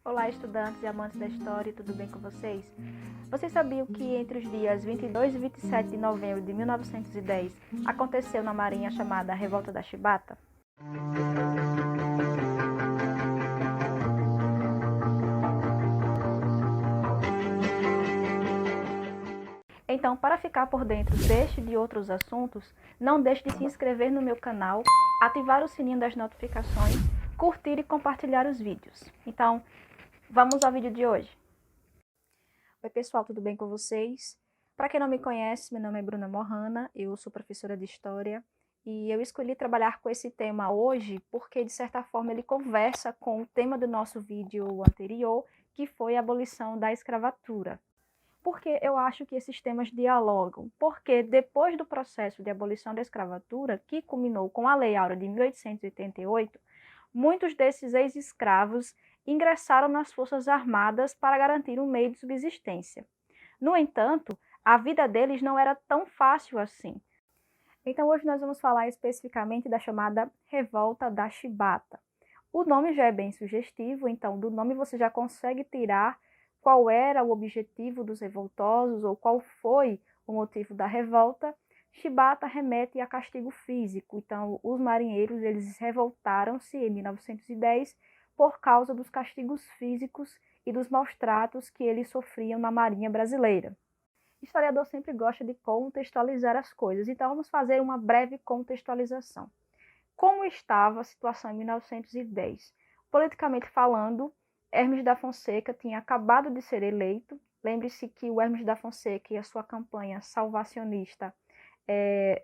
Olá, estudantes e amantes da história, tudo bem com vocês? Vocês sabiam que entre os dias 22 e 27 de novembro de 1910 aconteceu na Marinha a chamada Revolta da Chibata? Então, para ficar por dentro deste e de outros assuntos, não deixe de se inscrever no meu canal, ativar o sininho das notificações, curtir e compartilhar os vídeos. Então, vamos ao vídeo de hoje. Oi pessoal, tudo bem com vocês? Para quem não me conhece, meu nome é Bruna Mohana, eu sou professora de História e eu escolhi trabalhar com esse tema hoje porque, de certa forma, ele conversa com o tema do nosso vídeo anterior, que foi a abolição da escravatura. Por que eu acho que esses temas dialogam? Porque depois do processo de abolição da escravatura, que culminou com a Lei Áurea de 1888, muitos desses ex-escravos ingressaram nas Forças Armadas para garantir um meio de subsistência. No entanto, a vida deles não era tão fácil assim. Então hoje nós vamos falar especificamente da chamada Revolta da Chibata. O nome já é bem sugestivo, então do nome você já consegue tirar qual era o objetivo dos revoltosos ou qual foi o motivo da revolta. Chibata remete a castigo físico, então os marinheiros eles revoltaram-se em 1910 por causa dos castigos físicos e dos maus tratos que eles sofriam na Marinha Brasileira. O historiador sempre gosta de contextualizar as coisas, então vamos fazer uma breve contextualização. Como estava a situação em 1910? Politicamente falando, Hermes da Fonseca tinha acabado de ser eleito. Lembre-se que o Hermes da Fonseca e a sua campanha salvacionista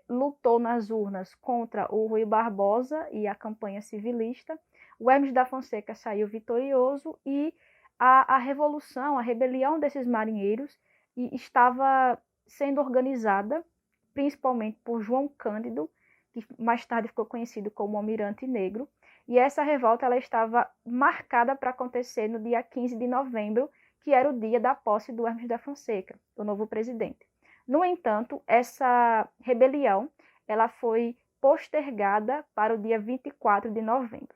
lutou nas urnas contra o Rui Barbosa e a campanha civilista. O Hermes da Fonseca saiu vitorioso e a revolução, a rebelião desses marinheiros estava sendo organizada principalmente por João Cândido, que mais tarde ficou conhecido como Almirante Negro, e essa revolta ela estava marcada para acontecer no dia 15 de novembro, que era o dia da posse do Hermes da Fonseca, o novo presidente. No entanto, essa rebelião ela foi postergada para o dia 24 de novembro.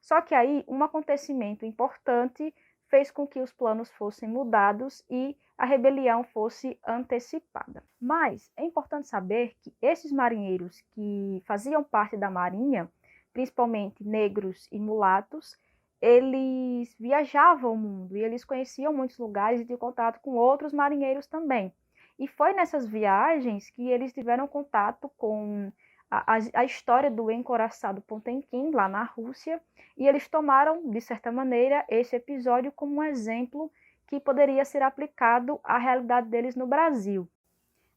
Só que aí um acontecimento importante fez com que os planos fossem mudados e a rebelião fosse antecipada. Mas é importante saber que esses marinheiros que faziam parte da marinha, principalmente negros e mulatos, eles viajavam o mundo e eles conheciam muitos lugares e tinham contato com outros marinheiros também. E foi nessas viagens que eles tiveram contato com a história do encouraçado Potemkin, lá na Rússia, e eles tomaram, de certa maneira, esse episódio como um exemplo que poderia ser aplicado à realidade deles no Brasil.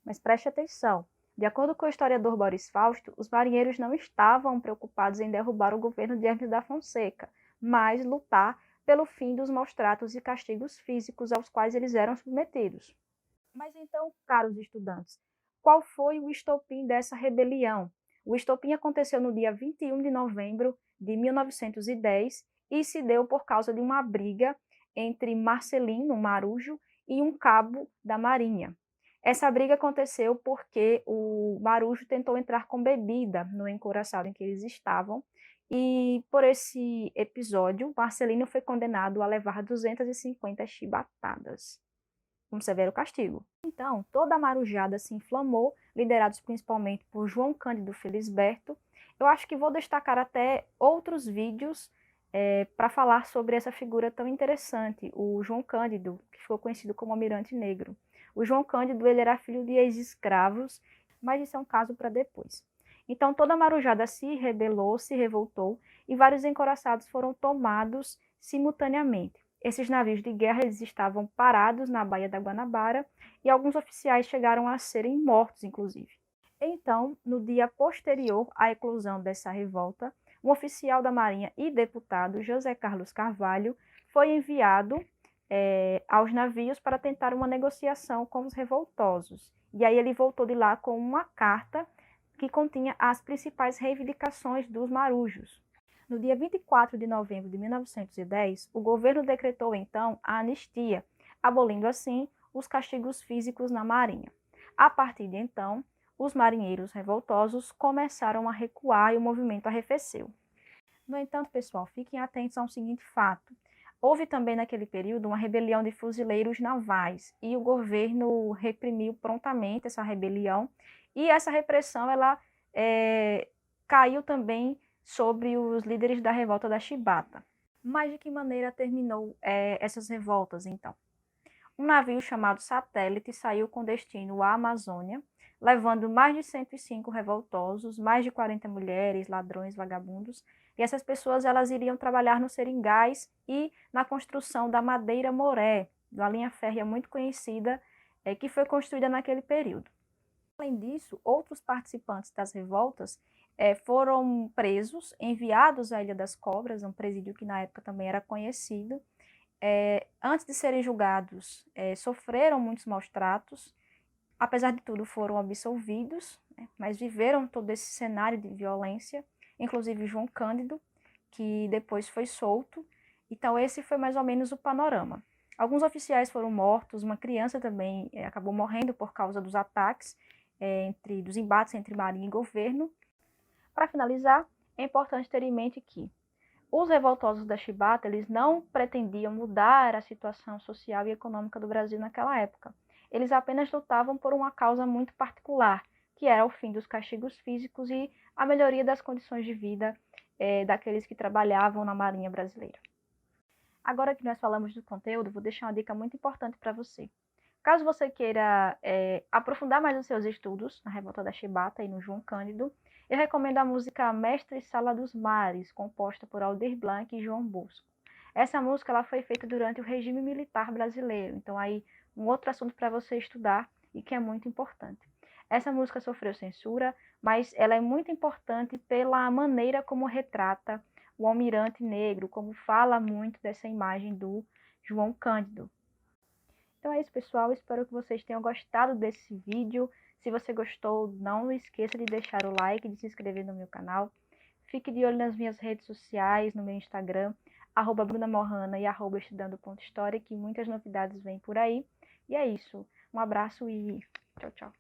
Mas preste atenção, de acordo com o historiador Boris Fausto, os marinheiros não estavam preocupados em derrubar o governo de Hermes da Fonseca, mas lutar pelo fim dos maus tratos e castigos físicos aos quais eles eram submetidos. Mas então, caros estudantes, qual foi o estopim dessa rebelião? O estopim aconteceu no dia 21 de novembro de 1910 e se deu por causa de uma briga entre Marcelino Marujo e um cabo da Marinha. Essa briga aconteceu porque o Marujo tentou entrar com bebida no encouraçado em que eles estavam e por esse episódio, Marcelino foi condenado a levar 250 chibatadas, um severo castigo. Então, toda a marujada se inflamou, liderados principalmente por João Cândido Felisberto. Eu acho que vou destacar até outros vídeos para falar sobre essa figura tão interessante, o João Cândido, que ficou conhecido como Almirante Negro. O João Cândido ele era filho de ex-escravos, mas isso é um caso para depois. Então, toda a marujada se rebelou, se revoltou, e vários encouraçados foram tomados simultaneamente. Esses navios de guerra eles estavam parados na Baía da Guanabara e alguns oficiais chegaram a serem mortos, inclusive. Então, no dia posterior à eclosão dessa revolta, um oficial da Marinha e deputado, José Carlos Carvalho, foi enviado aos navios para tentar uma negociação com os revoltosos. E aí ele voltou de lá com uma carta que continha as principais reivindicações dos marujos. No dia 24 de novembro de 1910, o governo decretou então a anistia, abolindo assim os castigos físicos na Marinha. A partir de então, os marinheiros revoltosos começaram a recuar e o movimento arrefeceu. No entanto, pessoal, fiquem atentos a um seguinte fato. Houve também naquele período uma rebelião de fuzileiros navais e o governo reprimiu prontamente essa rebelião e essa repressão ela caiu também sobre os líderes da revolta da Chibata. Mas de que maneira terminou essas revoltas, então? Um navio chamado Satélite saiu com destino à Amazônia, levando mais de 105 revoltosos, mais de 40 mulheres, ladrões, vagabundos, e essas pessoas elas iriam trabalhar nos seringais e na construção da Madeira Moré, uma linha férrea muito conhecida, que foi construída naquele período. Além disso, outros participantes das revoltas foram presos, enviados à Ilha das Cobras, um presídio que na época também era conhecido. Antes de serem julgados, sofreram muitos maus tratos, apesar de tudo foram absolvidos, mas viveram todo esse cenário de violência, inclusive João Cândido, que depois foi solto. Então esse foi mais ou menos o panorama. Alguns oficiais foram mortos, uma criança também acabou morrendo por causa dos ataques, dos embates entre marinha e governo. Para finalizar, é importante ter em mente que os revoltosos da Chibata, eles não pretendiam mudar a situação social e econômica do Brasil naquela época. Eles apenas lutavam por uma causa muito particular, que era o fim dos castigos físicos e a melhoria das condições de vida daqueles que trabalhavam na Marinha Brasileira. Agora que nós falamos do conteúdo, vou deixar uma dica muito importante para você. Caso você queira aprofundar mais os seus estudos na Revolta da Chibata e no João Cândido, eu recomendo a música Mestre Sala dos Mares, composta por Aldir Blanc e João Bosco. Essa música ela foi feita durante o regime militar brasileiro, então aí um outro assunto para você estudar e que é muito importante. Essa música sofreu censura, mas ela é muito importante pela maneira como retrata o almirante negro, como fala muito dessa imagem do João Cândido. Então é isso, pessoal. Espero que vocês tenham gostado desse vídeo. Se você gostou, não esqueça de deixar o like, de se inscrever no meu canal. Fique de olho nas minhas redes sociais, no meu Instagram, @brunamorrana e @estudando.história, que muitas novidades vêm por aí. E é isso. Um abraço e tchau, tchau.